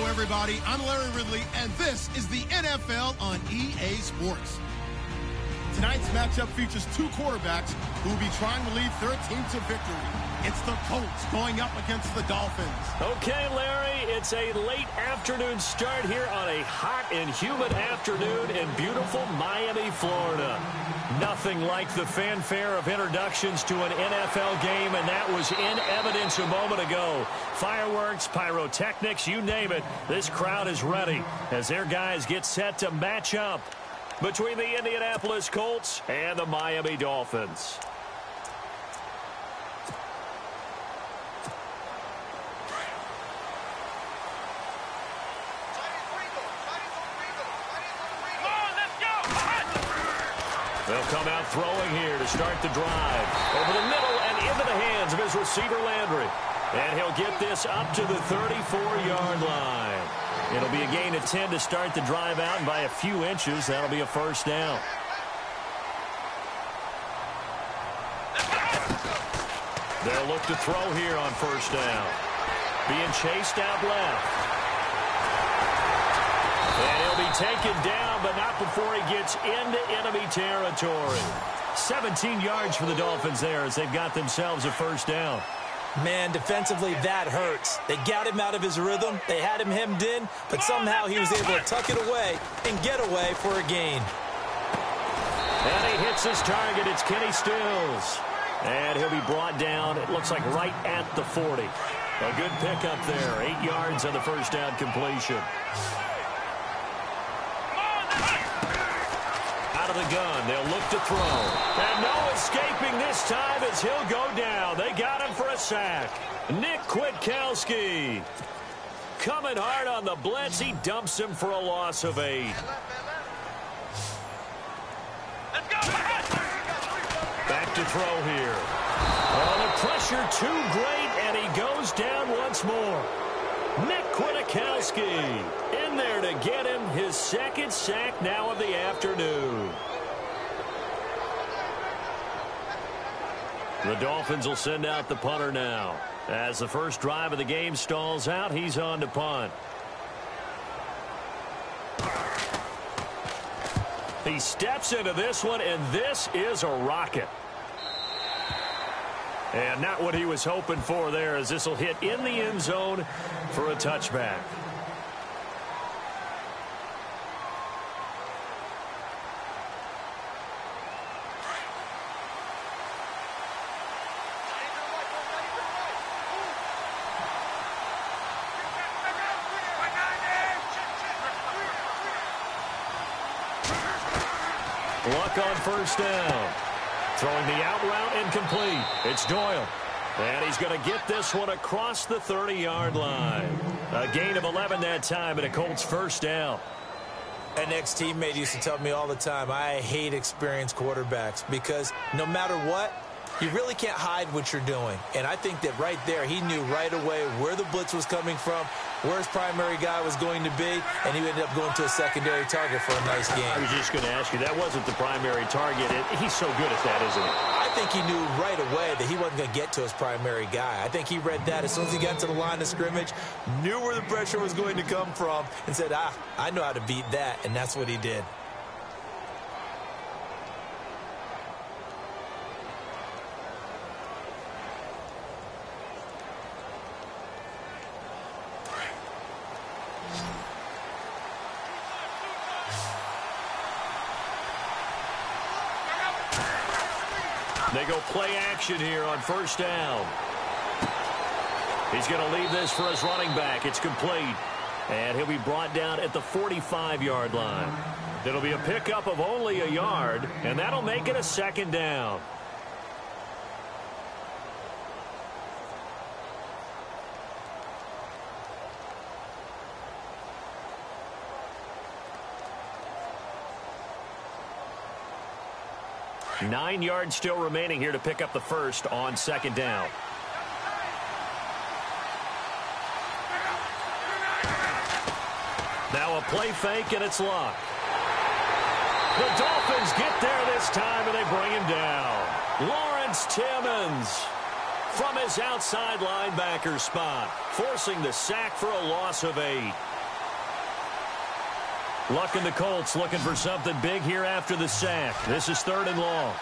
everybody. I'm Larry Ridley, and this is the NFL on EA Sports. Tonight's matchup features two quarterbacks who will be trying to lead their team to victory. It's the Colts going up against the Dolphins. Okay, Larry, it's a late afternoon start here on a hot and humid afternoon in beautiful Miami, Florida. Nothing like the fanfare of introductions to an NFL game, and that was in evidence a moment ago. Fireworks, pyrotechnics, you name it. This crowd is ready as their guys get set to match up between the Indianapolis Colts and the Miami Dolphins. They'll come out throwing here to start the drive. Over the middle and into the hands of his receiver, Landry. And he'll get this up to the 34-yard line. It'll be a gain of 10 to start the drive out, and by a few inches, that'll be a first down. They'll look to throw here on first down. Being chased out left. And he'll be taken down, but not before he gets into enemy territory. 17 yards for the Dolphins there as they've got themselves a first down. Man, defensively, that hurts. They got him out of his rhythm. They had him hemmed in, but somehow he was able to tuck it away and get away for a gain. And he hits his target. It's Kenny Stills. And he'll be brought down, it looks like right at the 40. A good pickup there. 8 yards on the first down completion. Out of the gun, they'll look to throw. And no escaping this time as he'll go down. They got him for a sack. Nick Kwiatkowski coming hard on the blitz. He dumps him for a loss of 8. Back to throw here. Oh, the pressure too great, and he goes down once more. Nick Kwiatkowski in there to get him his second sack now of the afternoon. The Dolphins will send out the punter now. As the first drive of the game stalls out, he's on to punt. He steps into this one, and this is a rocket. And not what he was hoping for there, as this will hit in the end zone for a touchback. Luck on first down. Throwing the out route incomplete. It's Doyle. And he's going to get this one across the 30-yard line. A gain of 11 that time and a Colts first down. An ex-teammate used to tell me all the time, I hate experienced quarterbacks because no matter what, you really can't hide what you're doing. And I think that right there, he knew right away where the blitz was coming from, where his primary guy was going to be, and he ended up going to a secondary target for a nice game. I was just going to ask you, that wasn't the primary target. He's so good at that, isn't he? I think he knew right away that he wasn't going to get to his primary guy. I think he read that as soon as he got to the line of scrimmage, knew where the pressure was going to come from, and said, I know how to beat that, and that's what he did. They go play action here on first down. He's going to leave this for his running back. It's complete. And he'll be brought down at the 45-yard line. It'll be a pickup of only a yard, and that'll make it a second down. Nine yards still remaining here to pick up the first on second down. Now a play fake, and it's Luck. The Dolphins get there this time, and they bring him down. Lawrence Timmons from his outside linebacker spot, forcing the sack for a loss of 8. Luck and the Colts looking for something big here after the sack. This is 3rd and long.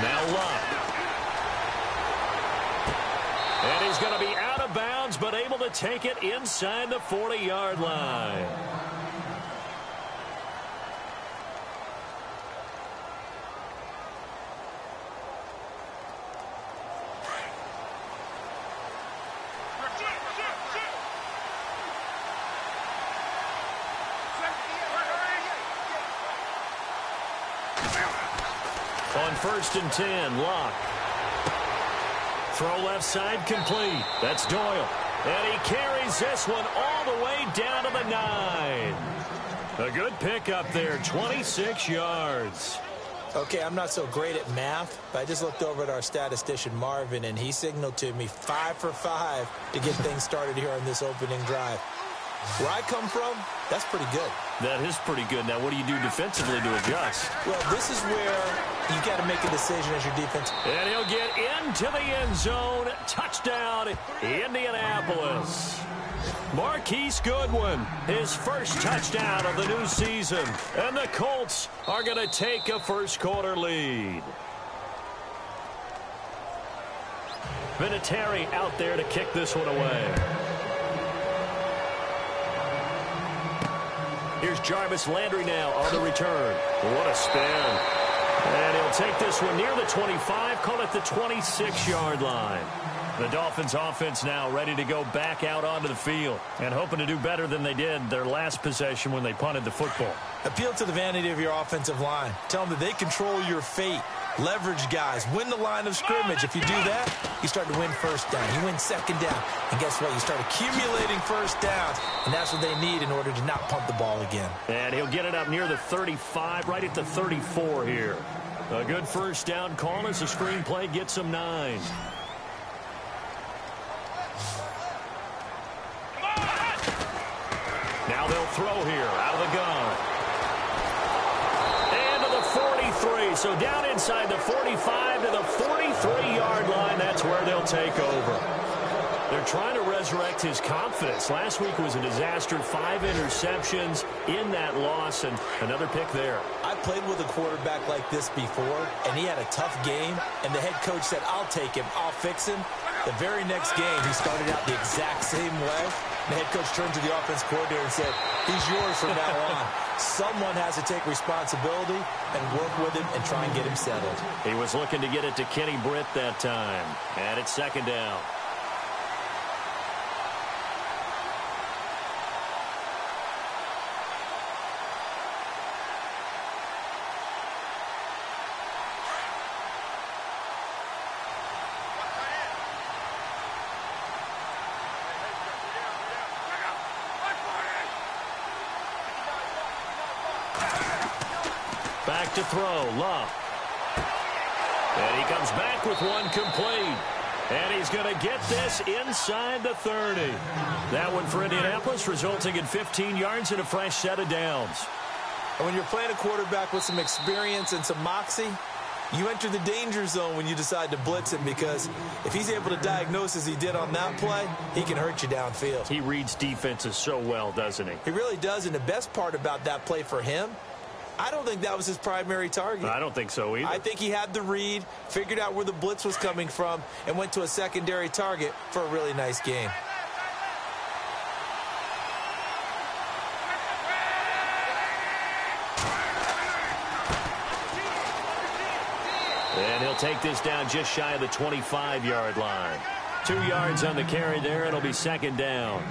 Now Luck. And he's going to be out of bounds, but able to take it inside the 40-yard line. On 1st and 10, Locke. Throw left side complete. That's Doyle. And he carries this one all the way down to the 9. A good pickup there, 26 yards. Okay, I'm not so great at math, but I just looked over at our statistician, Marvin, and he signaled to me 5 for 5 to get things started here on this opening drive. Where I come from, that's pretty good. That is pretty good. Now, what do you do defensively to adjust? Well, this is where you got to make a decision as your defense. And he'll get into the end zone. Touchdown, Indianapolis. Marquise Goodwin, his first touchdown of the new season. And the Colts are going to take a first-quarter lead. Vinatieri out there to kick this one away. Here's Jarvis Landry now on the return. What a spin. And he'll take this one near the 25, call it the 26-yard line. The Dolphins offense now ready to go back out onto the field and hoping to do better than they did their last possession when they punted the football. Appeal to the vanity of your offensive line. Tell them that they control your fate. Leverage guys. Win the line of scrimmage. If you do that, you start to win first down. You win second down. And guess what? You start accumulating first downs. And that's what they need in order to not pump the ball again. And he'll get it up near the 35, right at the 34 here. A good first down call as the screenplay gets them 9. Now they'll throw here out of the gun. And to the 43. So down inside the 45 to the 43-yard line. That's where they'll take over. They're trying to resurrect his confidence. Last week was a disaster. 5 interceptions in that loss and another pick there. I played with a quarterback like this before, and he had a tough game, and the head coach said, I'll take him, I'll fix him. The very next game, he started out the exact same way. The head coach turned to the offense coordinator and said, he's yours from now on. Someone has to take responsibility and work with him and try and get him settled. He was looking to get it to Kenny Britt that time. And it's 2nd down. Back to throw, Love. And he comes back with one complete. And he's going to get this inside the 30. That one for Indianapolis, resulting in 15 yards and a fresh set of downs. And when you're playing a quarterback with some experience and some moxie, you enter the danger zone when you decide to blitz him, because if he's able to diagnose as he did on that play, he can hurt you downfield. He reads defenses so well, doesn't he? He really does, and the best part about that play for him, I don't think that was his primary target. I don't think so either. I think he had the read, figured out where the blitz was coming from, and went to a secondary target for a really nice game. And he'll take this down just shy of the 25-yard line. 2 yards on the carry there. It'll be 2nd down.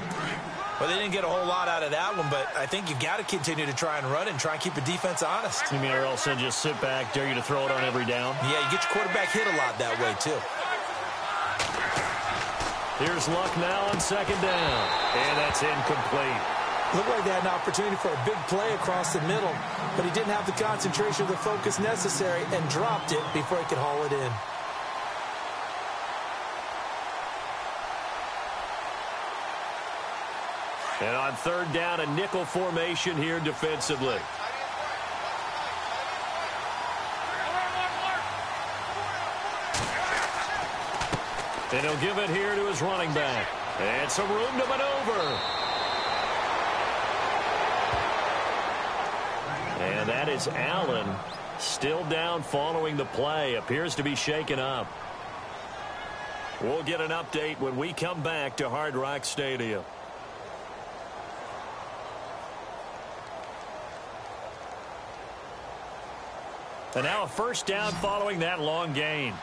Well, they didn't get a whole lot out of that one, but I think you got to continue to try and run and try and keep the defense honest. You mean or else they'll just sit back, dare you to throw it on every down? Yeah, you get your quarterback hit a lot that way, too. Here's Luck now on 2nd down. And that's incomplete. Looked like they had an opportunity for a big play across the middle, but he didn't have the concentration or the focus necessary and dropped it before he could haul it in. And on 3rd down, a nickel formation here defensively. And he'll give it here to his running back. And some room to maneuver. And that is Allen, still down following the play. Appears to be shaken up. We'll get an update when we come back to Hard Rock Stadium. And now a first down following that long gain.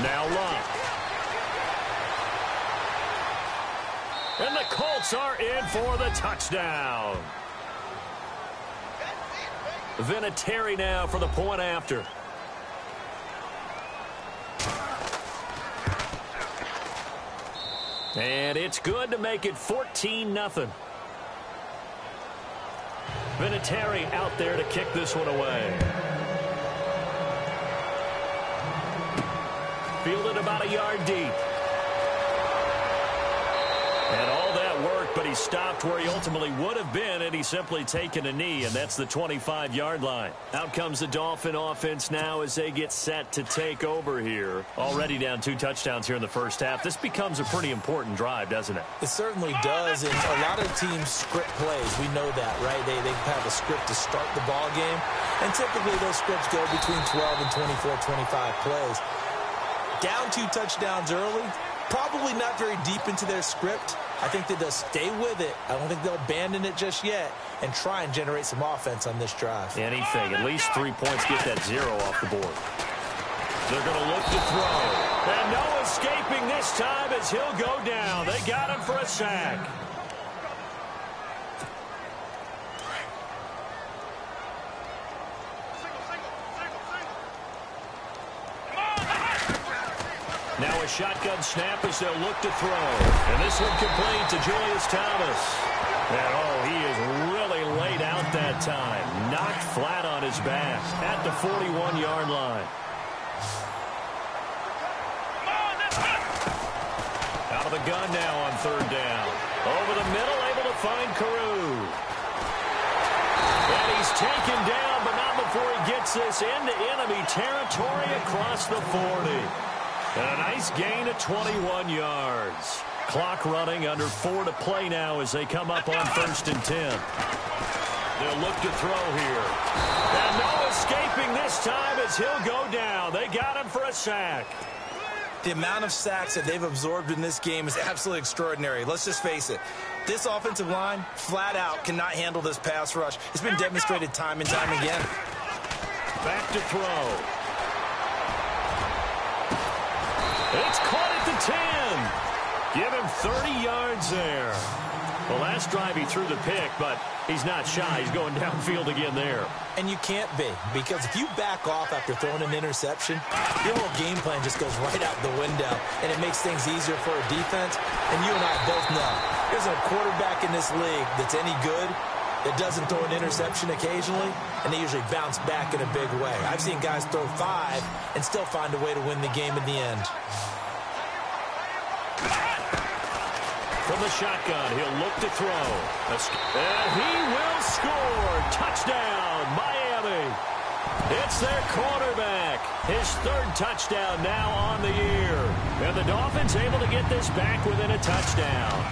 Now Love. And the Colts are in for the touchdown. Vinatieri now for the point after. And it's good to make it 14-0. Vinatieri out there to kick this one away. Fielded about a yard deep. And all that work, but he stopped where he ultimately would have been, and he's simply taken a knee, and that's the 25-yard line. Out comes the Dolphin offense now as they get set to take over here. Already down 2 touchdowns here in the first half. This becomes a pretty important drive, doesn't it? It certainly does, and a lot of teams script plays. We know that, right? They have a script to start the ball game, and typically those scripts go between 12 and 24, 25 plays. Down 2 touchdowns early, probably not very deep into their script. I think that they'll stay with it. I don't think they'll abandon it just yet and try and generate some offense on this drive. Anything. At least 3 points, get that 0 off the board. They're going to look to throw. And no escaping this time as he'll go down. They got him for a sack. Now a shotgun snap as they'll look to throw. And this one complete to Julius Thomas. And oh, he is really laid out that time. Knocked flat on his back at the 41-yard line. Out of the gun now on 3rd down. Over the middle, able to find Carew. And he's taken down, but not before he gets this into enemy territory across the 40. And a nice gain of 21 yards. Clock running, under 4 to play now as they come up on 1st and 10. They'll look to throw here. And no escaping this time as he'll go down. They got him for a sack. The amount of sacks that they've absorbed in this game is absolutely extraordinary. Let's just face it. This offensive line, flat out, cannot handle this pass rush. It's been demonstrated time and time again. Back to throw. It's caught at the 10. Give him 30 yards there. The last drive he threw the pick, but he's not shy. He's going downfield again there. And you can't be, because if you back off after throwing an interception, your whole game plan just goes right out the window, and it makes things easier for a defense. And you and I both know there's a quarterback in this league that's any good that doesn't throw an interception occasionally, and they usually bounce back in a big way. I've seen guys throw 5 and still find a way to win the game in the end. From the shotgun, he'll look to throw. And he will score. Touchdown, Miami. It's their quarterback. His 3rd touchdown now on the year. And the Dolphins able to get this back within a touchdown.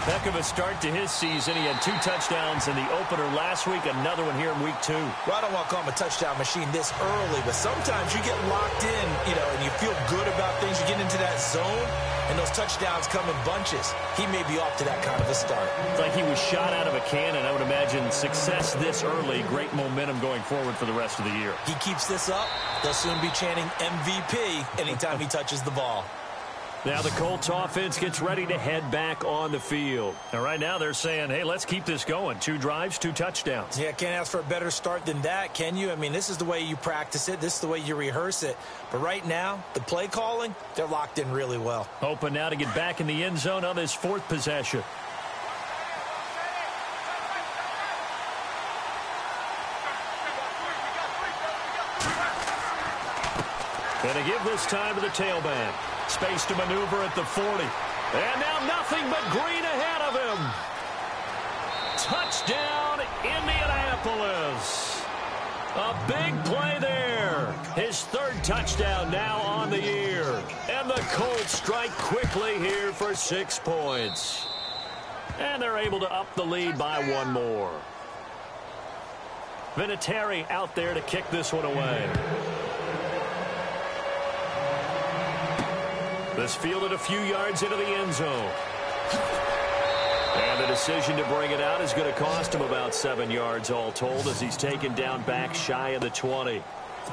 Heck of a start to his season. He had 2 touchdowns in the opener last week, another one here in week 2. Well, I don't want to call him a touchdown machine this early, but sometimes you get locked in, and you feel good about things. You get into that zone, and those touchdowns come in bunches. He may be off to that kind of a start. It's like he was shot out of a cannon. I would imagine success this early, great momentum going forward for the rest of the year. He keeps this up, they'll soon be chanting MVP anytime he touches the ball. Now the Colts offense gets ready to head back on the field. And right now they're saying, hey, let's keep this going. 2 drives, 2 touchdowns. Yeah, can't ask for a better start than that, can you? I mean, this is the way you practice it. This is the way you rehearse it. But right now, the play calling, they're locked in really well. Hoping now to get back in the end zone on this 4th possession. And to give this time to the tailback. Space to maneuver at the 40. And now nothing but green ahead of him. Touchdown, Indianapolis. A big play there. His third touchdown now on the year. And the Colts strike quickly here for 6 points. And they're able to up the lead by 1 more. Vinatieri out there to kick this one away. This fielded a few yards into the end zone. And the decision to bring it out is going to cost him about 7 yards all told as he's taken down back shy of the 20.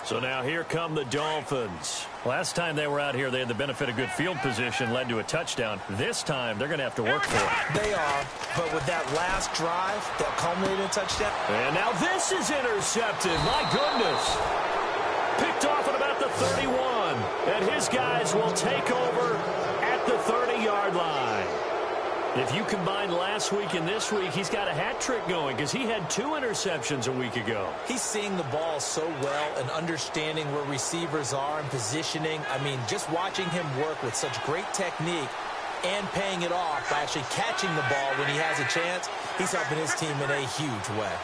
So now here come the Dolphins. Last time they were out here, they had the benefit of good field position, led to a touchdown. This time, they're going to have to work for it. They are, but with that last drive that culminated in a touchdown. And now this is intercepted. My goodness. Picked off at about the 31. And his guys will take over at the 30-yard line. If you combine last week and this week, he's got a hat trick going because he had 2 interceptions a week ago. He's seeing the ball so well and understanding where receivers are and positioning. I mean, just watching him work with such great technique and paying it off by actually catching the ball when he has a chance, he's helping his team in a huge way.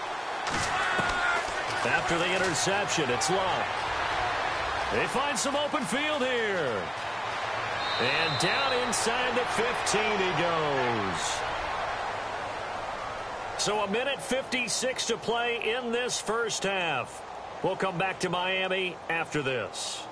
After the interception, it's Love. They find some open field here. And down inside the 15 he goes. So a minute 56 to play in this first half. We'll come back to Miami after this.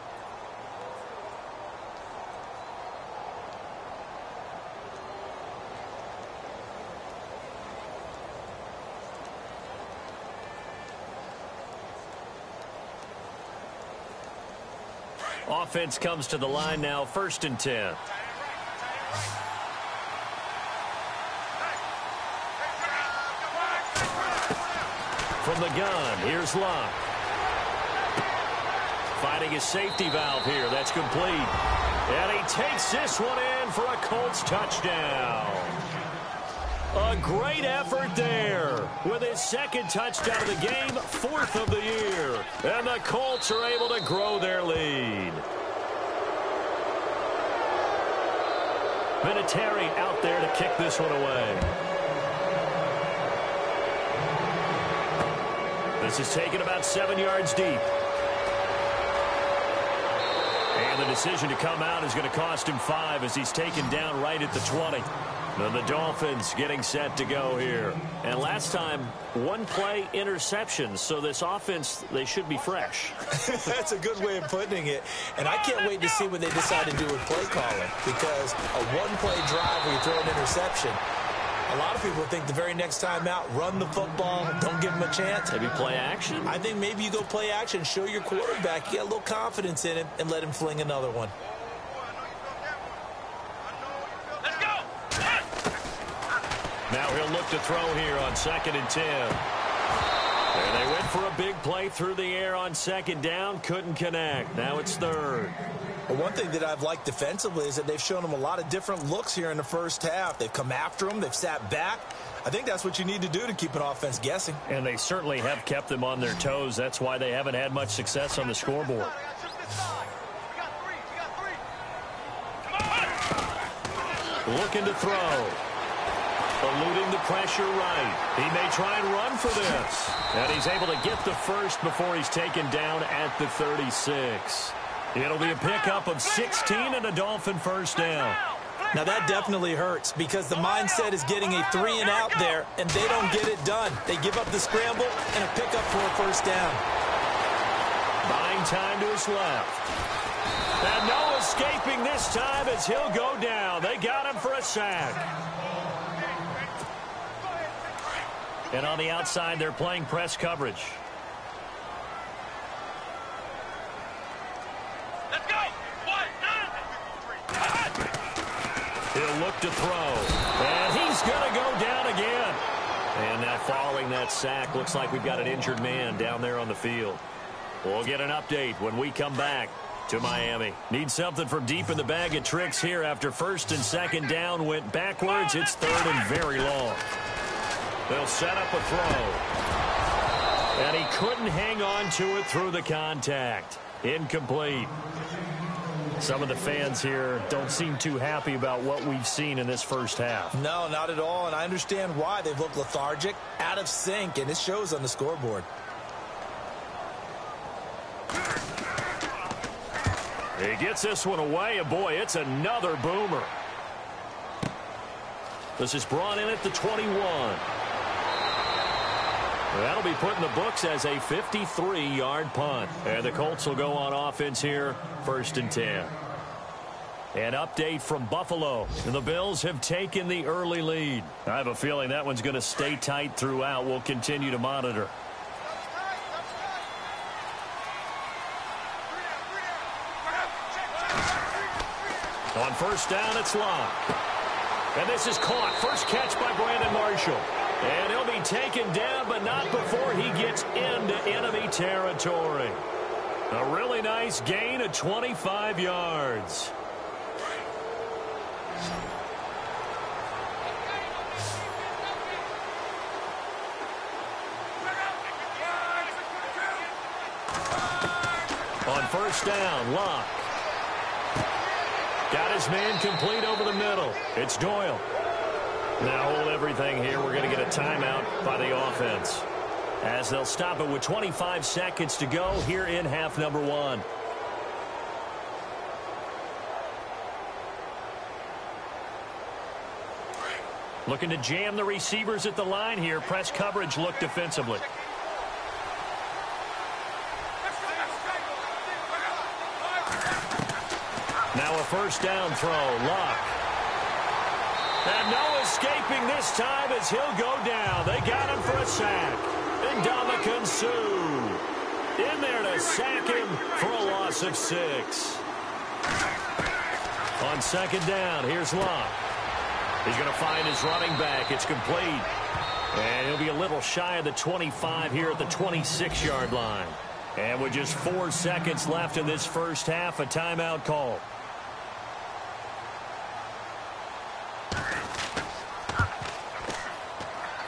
Offense comes to the line now, 1st and 10. From the gun, here's Locke. Finding his safety valve here. That's complete. And he takes this one in for a Colts touchdown. A great effort there with his 2nd touchdown of the game, 4th of the year. And the Colts are able to grow their lead. Vinatieri out there to kick this one away. This is taken about 7 yards deep. And the decision to come out is going to cost him 5 as he's taken down right at the 20. Now the Dolphins getting set to go here. And last time, 1 play interception. So this offense, they should be fresh. That's a good way of putting it. And I can't wait to see what they decide to do with play calling. Because a 1-play drive where you throw an interception, a lot of people think the very next time out, run the football, don't give him a chance. Maybe play action? I think maybe you go play action, show your quarterback, you get a little confidence in him, and let him fling another one. Now he'll look to throw here on 2nd and 10. And they went for a big play through the air on 2nd down. Couldn't connect. Now it's 3rd. Well, one thing that I've liked defensively is that they've shown him a lot of different looks here in the first half. They've come after him. They've sat back. I think that's what you need to do to keep an offense guessing. And they certainly have kept them on their toes. That's why they haven't had much success on the scoreboard. Looking to throw. Eluding the pressure right. He may try and run for this. And he's able to get the first before he's taken down at the 36. It'll be a pickup of 16 and a Dolphin first down. Now that definitely hurts because the mindset is getting a 3-and-out there, and they don't get it done. They give up the scramble and a pickup for a first down. Buying time to his left. And no escaping this time as he'll go down. They got him for a sack. And on the outside, they're playing press coverage. Let's go! 1, 9. He'll look to throw. And he's going to go down again. And now following that sack, looks like we've got an injured man down there on the field. We'll get an update when we come back to Miami. Need something from deep in the bag of tricks here after 1st and 2nd down went backwards. It's 3rd and very long. They'll set up a throw. And he couldn't hang on to it through the contact. Incomplete. Some of the fans here don't seem too happy about what we've seen in this first half. No, not at all, and I understand why. They've looked lethargic, out of sync, and it shows on the scoreboard. He gets this one away, and boy, it's another boomer. This is brought in at the 21. That'll be put in the books as a 53-yard punt. And the Colts will go on offense here, 1st and 10. An update from Buffalo. The Bills have taken the early lead. I have a feeling that one's going to stay tight throughout. We'll continue to monitor. On 1st down, it's Locke. And this is caught. First catch by Brandon Marshall. And he'll be taken down, but not before he gets into enemy territory. A really nice gain of 25 yards. On 1st down, Locke. Got his man complete over the middle. It's Doyle. Now hold everything here. We're going to get a timeout by the offense, as they'll stop it with 25 seconds to go here in half number 1. Looking to jam the receivers at the line here. Press coverage look defensively. Now a 1st down throw. Locke. And no escaping this time as he'll go down. They got him for a sack. And Ndamukong Suh in there to sack him for a loss of 6. On 2nd down, here's Locke. He's going to find his running back. It's complete. And he'll be a little shy of the 25 here at the 26-yard line. And with just 4 seconds left in this first half, a timeout call.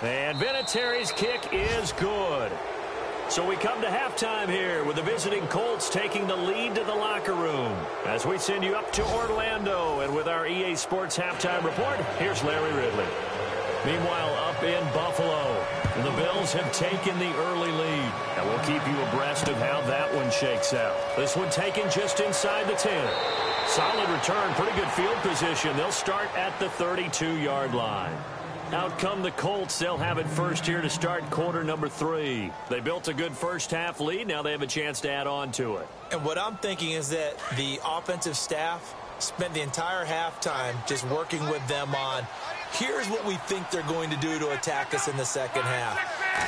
And Vinatieri's kick is good. So we come to halftime here with the visiting Colts taking the lead to the locker room. As we send you up to Orlando, and with our EA Sports halftime report, here's Larry Ridley. Meanwhile, up in Buffalo, the Bills have taken the early lead. And we'll keep you abreast of how that one shakes out. This one taken just inside the 10. Solid return, pretty good field position. They'll start at the 32-yard line. Out come the Colts. They'll have it first here to start quarter number 3. They built a good first half lead. Now they have a chance to add on to it. And what I'm thinking is that the offensive staff spent the entire halftime just working with them on, here's what we think they're going to do to attack us in the second half.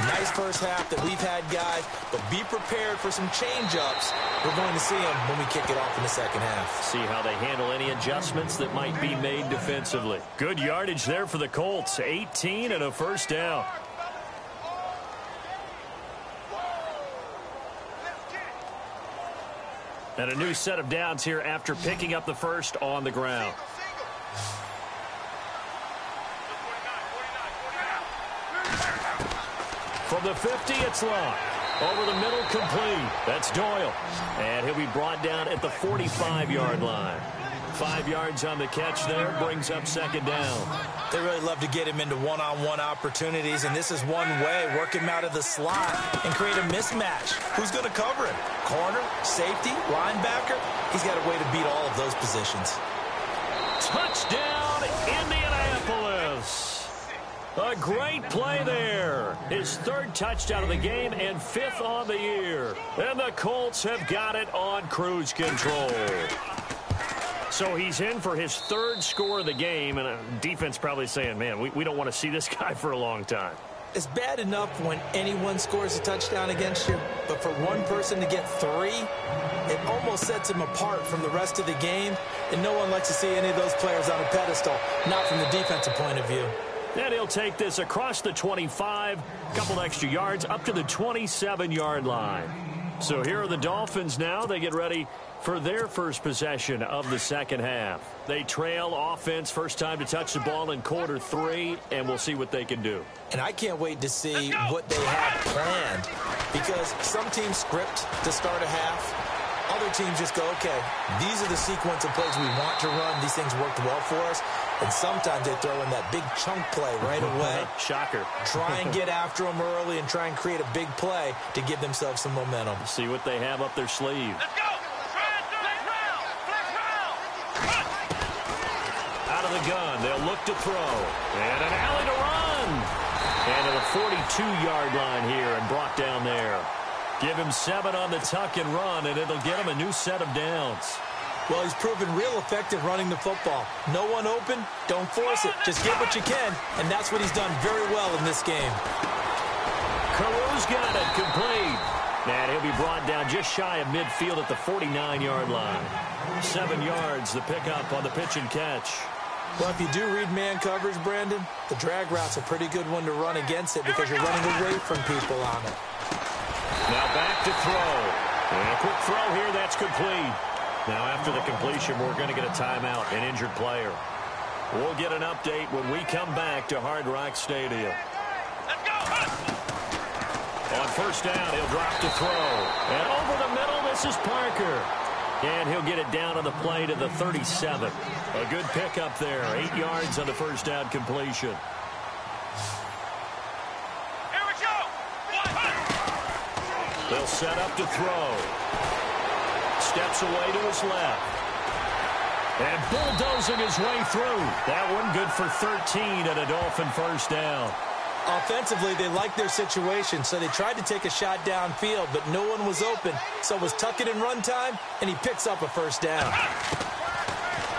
Nice first half that we've had, guys, but be prepared for some change-ups. We're going to see them when we kick it off in the second half. See how they handle any adjustments that might be made defensively. Good yardage there for the Colts. 18 and a 1st down. And a new set of downs here after picking up the first on the ground. From the 50, it's Locke. Over the middle, complete. That's Doyle. And he'll be brought down at the 45-yard line. 5 yards on the catch there, brings up 2nd down. They really love to get him into one-on-one opportunities, and this is one way, work him out of the slot and create a mismatch. Who's going to cover him? Corner, safety, linebacker? He's got a way to beat all of those positions. Touchdown, Indianapolis. A great play there. His 3rd touchdown of the game and 5th on the year. And the Colts have got it on cruise control. So he's in for his 3rd score of the game, and defense probably saying, man, we don't want to see this guy for a long time. It's bad enough when anyone scores a touchdown against you, but for one person to get 3, it almost sets him apart from the rest of the game, and no one likes to see any of those players on a pedestal, not from the defensive point of view. And he'll take this across the 25, a couple extra yards, up to the 27-yard line. So here are the Dolphins now. They get ready for their first possession of the second half. They trail offense, first time to touch the ball in quarter 3, and we'll see what they can do. And I can't wait to see what they have planned, because some teams script to start a half, Other teams just go, okay, these are the sequence of plays we want to run. These things worked well for us. And sometimes they throw in that big chunk play right away. Shocker. Try and get after them early and try and create a big play to give themselves some momentum. See what they have up their sleeve. Let's go. Flex round. Out of the gun, they'll look to throw. And an alley to run. And to the 42-yard line here and brought down there. Give him 7 on the tuck and run, and it'll get him a new set of downs. Well, he's proven real effective running the football. No one open, don't force it. Just get what you can, and that's what he's done very well in this game. Caru's got it, complete. And he'll be brought down just shy of midfield at the 49-yard line. 7 yards, the pickup on the pitch and catch. Well, if you do read man coverage, Brandon, the drag route's a pretty good one to run against it because you're running away from people on it. Now back to throw. And a quick throw here, that's complete. Now after the completion, we're going to get a timeout, an injured player. We'll get an update when we come back to Hard Rock Stadium. Let's go. On first down, he'll drop to throw. And over the middle, this is Parker. And he'll get it down on the play to the 37. A good pickup there, 8 yards on the first down completion. Here we go. They'll set up to throw. Steps away to his left. And bulldozing his way through. That one good for 13 and a Dolphin first down. Offensively, they liked their situation, so they tried to take a shot downfield, but no one was open. So it was tuck it in run time, and he picks up a first down.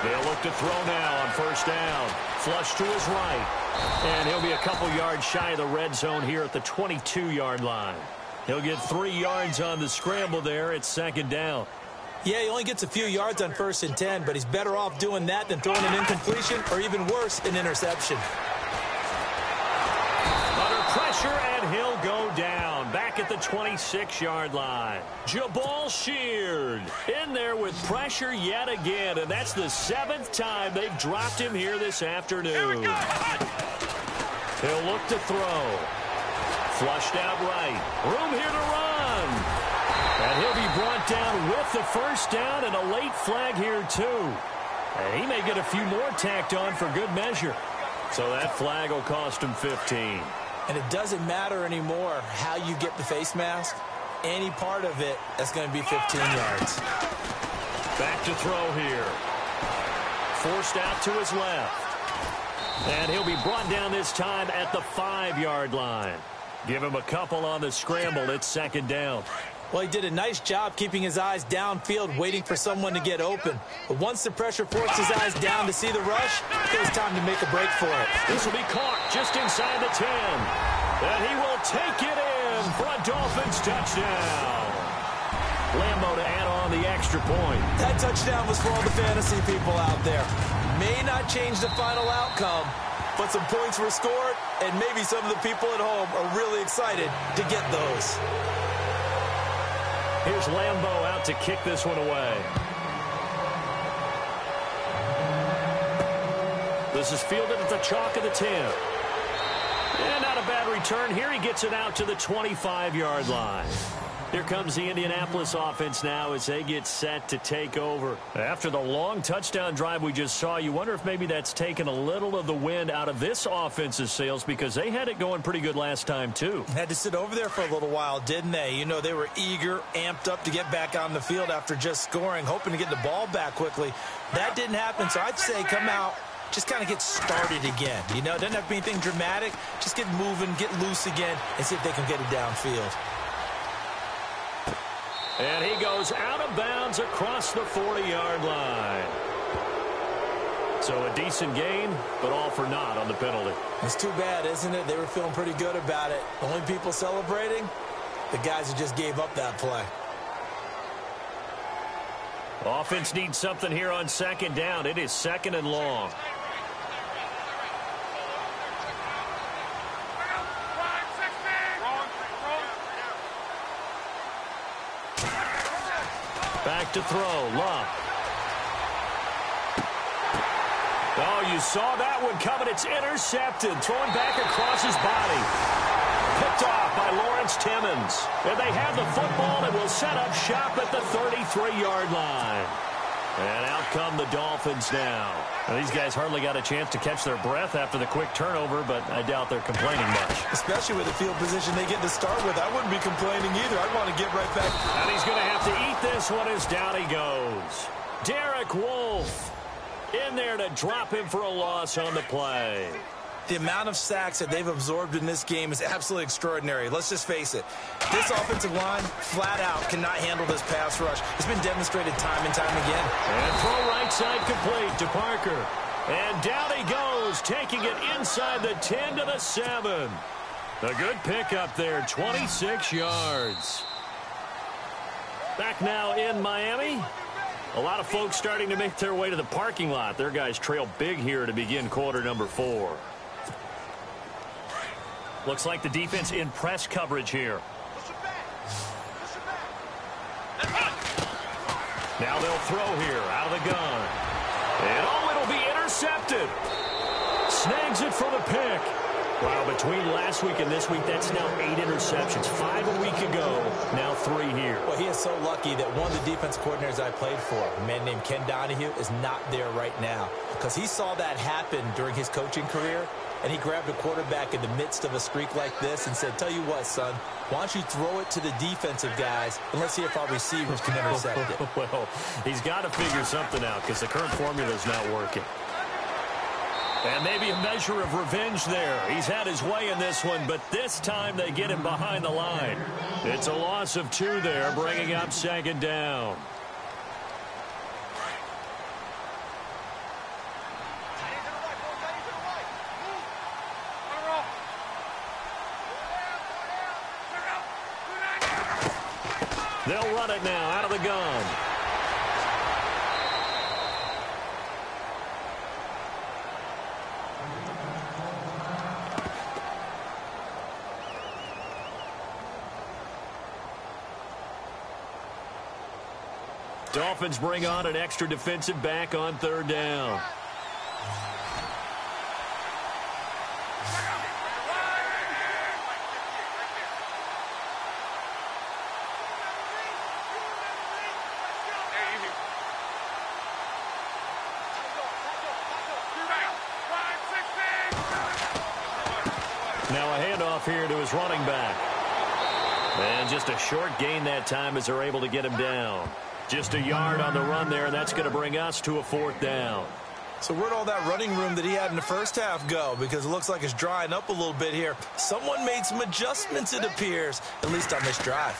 They'll look to throw now on first down. Flush to his right. And he'll be a couple yards shy of the red zone here at the 22-yard line. He'll get 3 yards on the scramble there. It's second down. Yeah, he only gets a few yards on 1st and 10, but he's better off doing that than throwing an incompletion or even worse, an interception. Under pressure, and he'll go down. Back at the 26-yard line. Jabal Sheard in there with pressure yet again, and that's the 7th time they've dropped him here this afternoon. He'll look to throw. Flushed out right. Room here to run. And he'll be brought down with the first down and a late flag here, too. And he may get a few more tacked on for good measure. So that flag will cost him 15. And it doesn't matter anymore how you get the face mask. Any part of it, that's going to be 15 yards. Back to throw here. Forced out to his left. And he'll be brought down this time at the 5-yard line. Give him a couple on the scramble. It's second down. Well, he did a nice job keeping his eyes downfield, waiting for someone to get open. But once the pressure forced his eyes down to see the rush, it was time to make a break for it. This will be caught just inside the 10. And he will take it in for a Dolphins touchdown. Lambo to add on the extra point. That touchdown was for all the fantasy people out there. May not change the final outcome, but some points were scored, and maybe some of the people at home are really excited to get those. Here's Lambo out to kick this one away. This is fielded at the chalk of the 10. And not a bad return here. He gets it out to the 25-yard line. Here comes the Indianapolis offense now as they get set to take over. After the long touchdown drive we just saw, you wonder if maybe that's taken a little of the wind out of this offense's sails because they had it going pretty good last time, too. Had to sit over there for a little while, didn't they? You know, they were eager, amped up to get back on the field after just scoring, hoping to get the ball back quickly. That didn't happen, so I'd say come out, just kind of get started again. You know, it doesn't have to be anything dramatic. Just get moving, get loose again, and see if they can get it downfield. And he goes out of bounds across the 40-yard line. So a decent gain, but all for naught on the penalty. It's too bad, isn't it? They were feeling pretty good about it. The only people celebrating, the guys who just gave up that play. Offense needs something here on second down. It is second and long. Back to throw. Love. Oh, you saw that one coming. It's intercepted. Throwing back across his body. picked off by Lawrence Timmons. And they have the football and will set up shop at the 33-yard line. And out come the Dolphins now. And these guys hardly got a chance to catch their breath after the quick turnover, but I doubt they're complaining much. Especially with the field position they get to start with. I wouldn't be complaining either. I'd want to get right back. And he's going to have to eat this one as down he goes. Derek Wolfe in there to drop him for a loss on the play. The amount of sacks that they've absorbed in this game is absolutely extraordinary. Let's just face it. This offensive line, flat out, cannot handle this pass rush. It's been demonstrated time and time again. And throw right side complete to Parker. And down he goes, taking it inside the 10 to the 7. A good pickup there, 26 yards. Back now in Miami. A lot of folks starting to make their way to the parking lot. Their guys trail big here to begin quarter number 4. Looks like the defense in press coverage here. Now they'll throw here out of the gun. And it'll be intercepted. Snags it for the pick. Wow, between last week and this week, that's now 8 interceptions. 5 a week ago, now 3 here. Well, he is so lucky that one of the defense coordinators I played for, a man named Ken Donahue, is not there right now. Because he saw that happen during his coaching career, and he grabbed a quarterback in the midst of a streak like this and said, tell you what, son, why don't you throw it to the defensive guys, and let's see if our receivers can intercept it. Well, he's got to figure something out because the current formula is not working. And maybe a measure of revenge there. He's had his way in this one, but this time they get him behind the line. It's a loss of 2 there, bringing up second down. They'll run it now out of the gun. Dolphins bring on an extra defensive back on 3rd down. Now a handoff here to his running back. And just a short gain that time as they're able to get him down. Just a yard on the run there, and that's going to bring us to a 4th down. So where'd all that running room that he had in the first half go? Because it looks like it's drying up a little bit here. Someone made some adjustments, it appears, at least on this drive.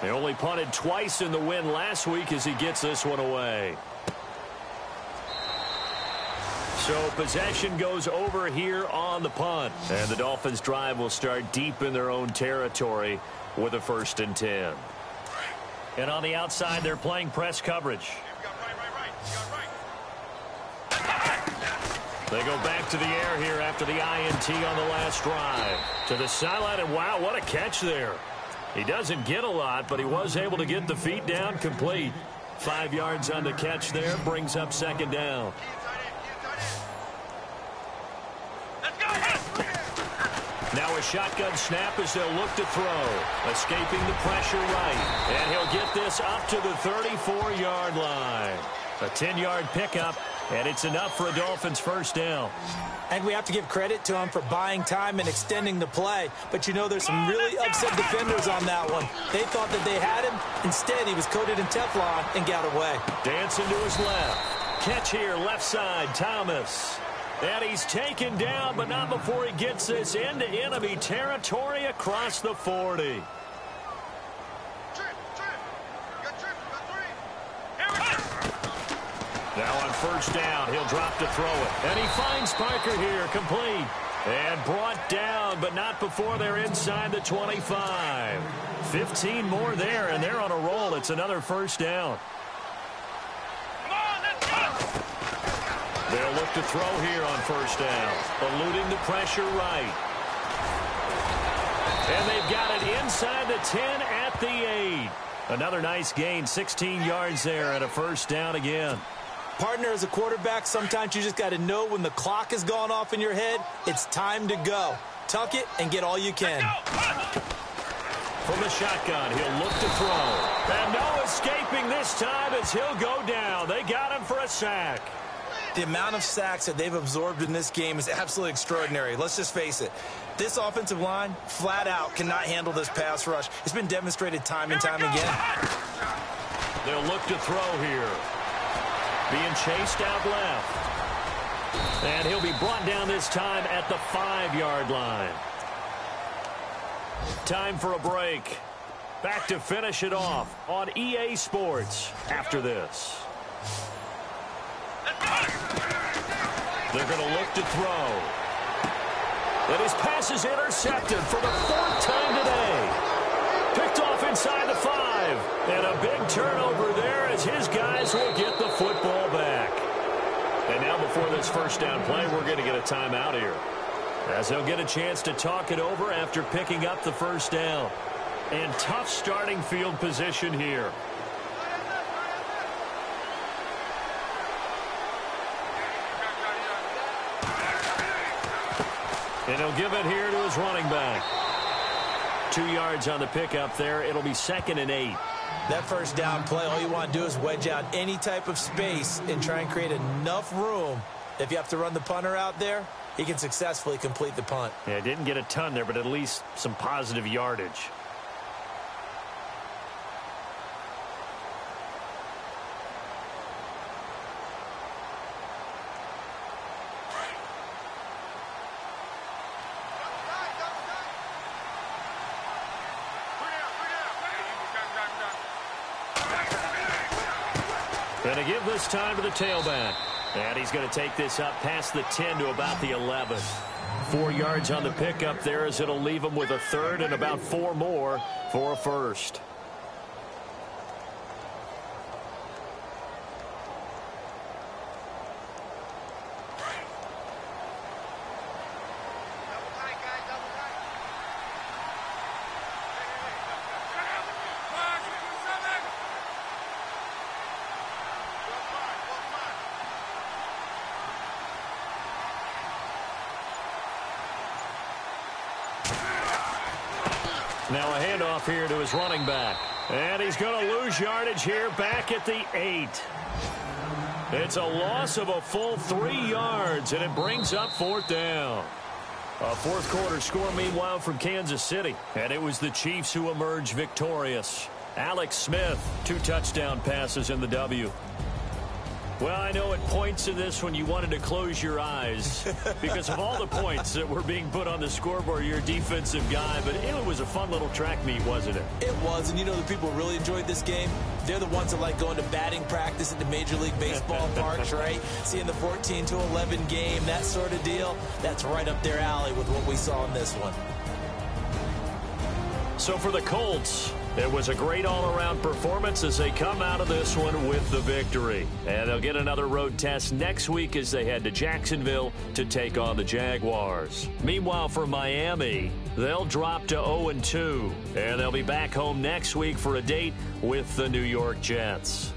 They only punted twice in the win last week as he gets this one away. So possession goes over here on the punt. And the Dolphins drive will start deep in their own territory with a 1st and 10. And on the outside, they're playing press coverage. They go back to the air here after the INT on the last drive. To the sideline, and wow, what a catch there. He doesn't get a lot, but he was able to get the feet down complete. 5 yards on the catch there, brings up 2nd down. Now a shotgun snap as they'll look to throw. Escaping the pressure right. And he'll get this up to the 34-yard line. A 10-yard pickup, and it's enough for a Dolphins 1st down. And we have to give credit to him for buying time and extending the play. But, you know, there's some really upset defenders on that one. They thought that they had him. Instead, he was coated in Teflon and got away. Dancing to his left. Catch here, left side, Thomas. And he's taken down, but not before he gets this into enemy territory across the 40. Now on 1st down, he'll drop to throw it. And he finds Parker here, complete. And brought down, but not before they're inside the 25. 15 more there, and they're on a roll. It's another 1st down. They'll look to throw here on 1st down. Eluding the pressure right. And they've got it inside the 10 at the 8. Another nice gain, 16 yards there and a 1st down again. Partner, as a quarterback, sometimes you just got to know when the clock has gone off in your head, it's time to go. Tuck it and get all you can. From the shotgun, he'll look to throw. And no escaping this time as he'll go down. They got him for a sack. The amount of sacks that they've absorbed in this game is absolutely extraordinary. Let's just face it. This offensive line, flat out, cannot handle this pass rush. It's been demonstrated time and time again. They'll look to throw here. Being chased out left. And he'll be brought down this time at the 5-yard line. Time for a break. Back to finish it off on EA Sports after this. They're going to look to throw. And his pass is intercepted for the 4th time today. Picked off inside the 5. And a big turnover there as his guys will get the football back. And now before this first down play, we're going to get a timeout here, as they'll get a chance to talk it over after picking up the first down. And tough starting field position here. And he'll give it here to his running back. 2 yards on the pickup there. It'll be 2nd and 8. That first down play, all you want to do is wedge out any type of space and try and create enough room. If you have to run the punter out there, he can successfully complete the punt. Yeah, didn't get a ton there, but at least some positive yardage. Going to give this time to the tailback. And he's going to take this up past the 10 to about the 11. 4 yards on the pickup there as it'll leave him with a 3rd and about 4 more for a first. Now a handoff here to his running back. And he's going to lose yardage here back at the 8. It's a loss of a full 3 yards, and it brings up 4th down. A 4th quarter score, meanwhile, from Kansas City. And it was the Chiefs who emerged victorious. Alex Smith, 2 touchdown passes in the W. Well, I know at points in this one you wanted to close your eyes because of all the points that were being put on the scoreboard. You're a defensive guy, but it was a fun little track meet, wasn't it? It was, and you know the people who really enjoyed this game? They're the ones that like going to batting practice at the Major League Baseball parks, right? Seeing the 14-11 game, that sort of deal, that's right up their alley with what we saw in this one. So for the Colts, it was a great all-around performance as they come out of this one with the victory. And they'll get another road test next week as they head to Jacksonville to take on the Jaguars. Meanwhile, for Miami, they'll drop to 0-2. And they'll be back home next week for a date with the New York Jets.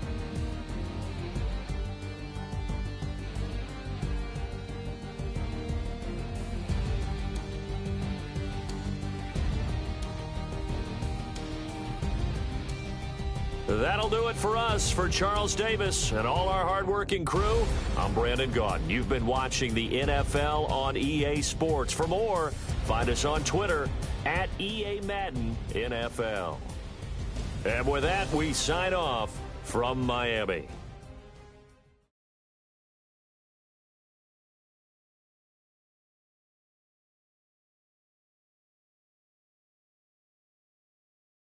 That'll do it for us. For Charles Davis and all our hardworking crew, I'm Brandon Gaudin. You've been watching the NFL on EA Sports. For more, find us on Twitter at EA Madden NFL. And with that, we sign off from Miami.